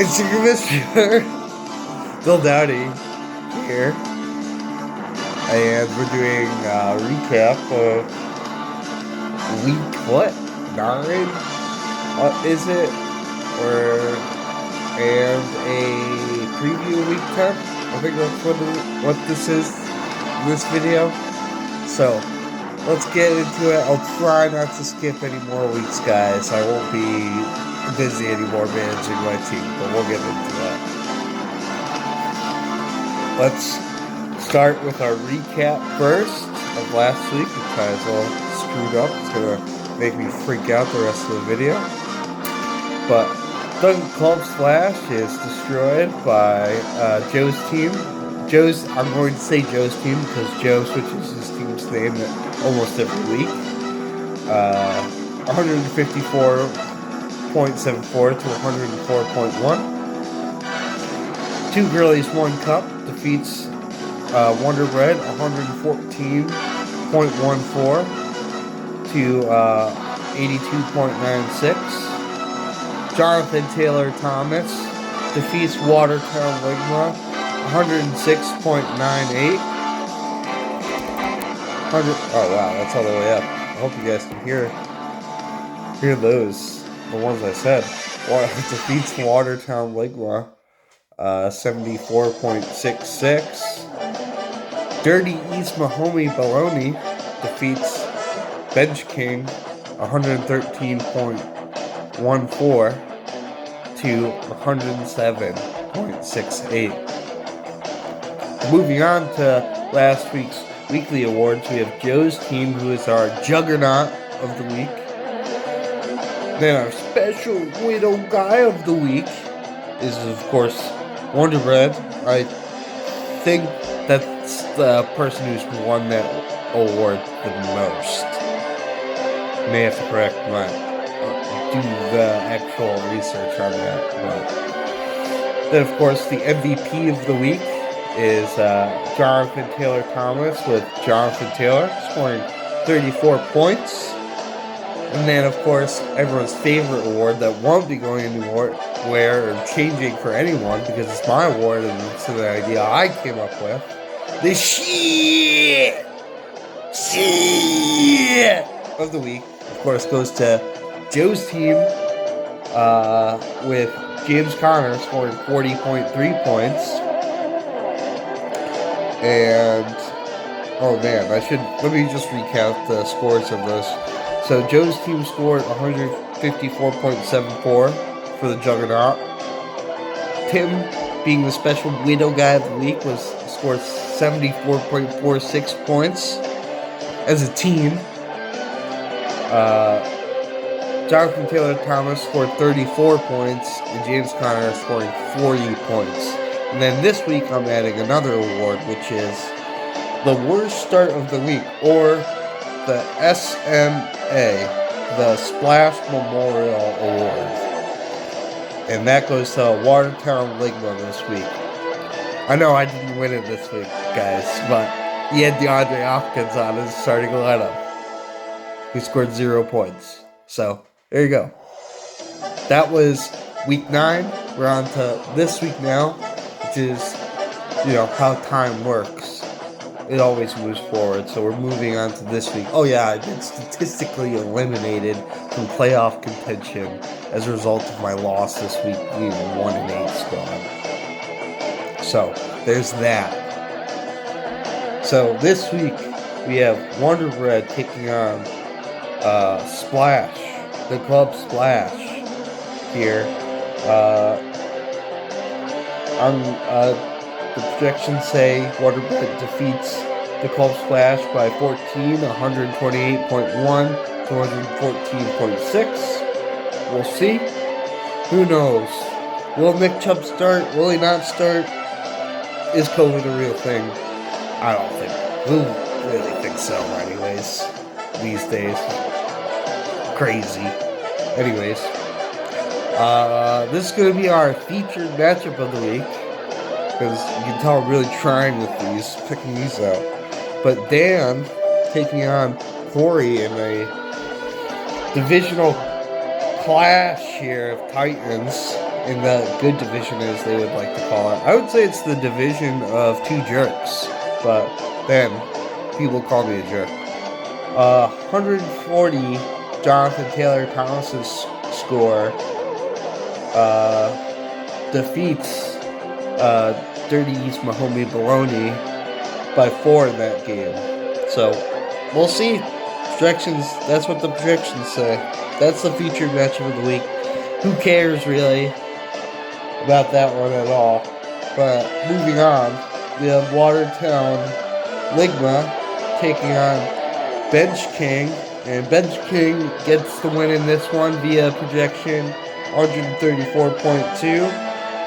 It's your commissioner, Bill Dowdy, here, and we're doing a recap of week, what, 9? Is it? And a preview of week 10? I think that's what this is, this video. So, let's get into it. I'll try not to skip any more weeks, guys. I won't be busy anymore managing my team, but we'll get into that. Let's start with our recap first of last week. We kind of well screwed up. It's gonna make me freak out the rest of the video. But Duncan Club Splash is destroyed by Joe's team. I'm going to say Joe's team because Joe switches his team's name almost every week. 154.74 to 104.1. Two Girlies, One Cup defeats Wonder Bread 114.14 to 82.96. Jonathan Taylor Thomas defeats Watertown Ligma 106.98. Oh wow, that's all the way up. I hope you guys can hear those, the ones I said. Defeats Watertown Ligma 74.66. Dirty East Mahomey Baloney defeats Bench King 113.14 to 107.68. Moving on to last week's weekly awards, we have Joe's team, who is our juggernaut of the week. Then our special widow guy of the week is, of course, Wonder Bread. I think that's the person who's won that award the most. May have to correct my do the actual research on that. But then, of course, the MVP of the week is Jonathan Taylor Thomas, with Jonathan Taylor scoring 34 points. And then, of course, everyone's favorite award that won't be going anywhere or changing for anyone because it's my award and it's an idea I came up with. The shit of the week, of course, goes to Joe's team with James Conner scoring 40.3 points. And, oh man, let me just recap the scores of this. So Joe's team scored 154.74 for the Juggernaut. Tim, being the special widow guy of the week, scored 74.46 points as a team. Jonathan Taylor Thomas scored 34 points, and James Conner scoring 40 points. And then this week I'm adding another award, which is the worst start of the week, or the SMA, the Splash Memorial Award. And that goes to Watertown Ligma this week. I know I didn't win it this week, guys, but he had DeAndre Hopkins on his starting lineup, who scored 0 points. So, there you go. That was week 9. We're on to this week now, which is, how time works. It always moves forward, so we're moving on to this week. Oh yeah, I've been statistically eliminated from playoff contention as a result of my loss this week being a 1-8 squad. So, there's that. So, this week, we have Wonder Bread taking on Splash, the Club Splash here. The projections say Wonder Bread defeats the Club Splash by 14, 128.1 to 114.6. We'll see. Who knows? Will Nick Chubb start? Will he not start? Is COVID a real thing? I don't think. Who really thinks so, anyways, these days? Crazy. Anyways, this is going to be our featured matchup of the week, because you can tell I'm really trying with these, picking these out. But Dan taking on Corey in a divisional clash here of Titans. in the good division, as they would like to call it. I would say it's the division of two jerks, but then people call me a jerk. 140, Jonathan Taylor Thomas's score defeats Dirty East Mahomie Baloney by 4 in that game. So we'll see. Projections, that's what the projections say. That's the featured matchup of the week. Who cares really about that one at all? But moving on, we have Watertown Ligma taking on Bench King, and Bench King gets the win in this one via projection 134.2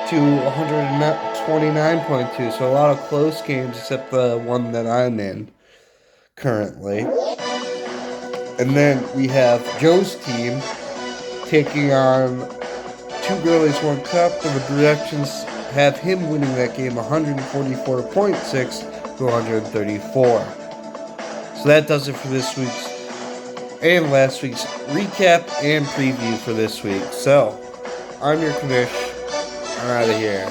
to 129.2. So a lot of close games, except the one that I'm in currently. And then we have Joe's team taking on Two Girlies, One Cup, and the projections have him winning that game 144.6 to 134. So that does it for this week's and last week's recap and preview for this week. So, I'm your Kamish. I'm out of here.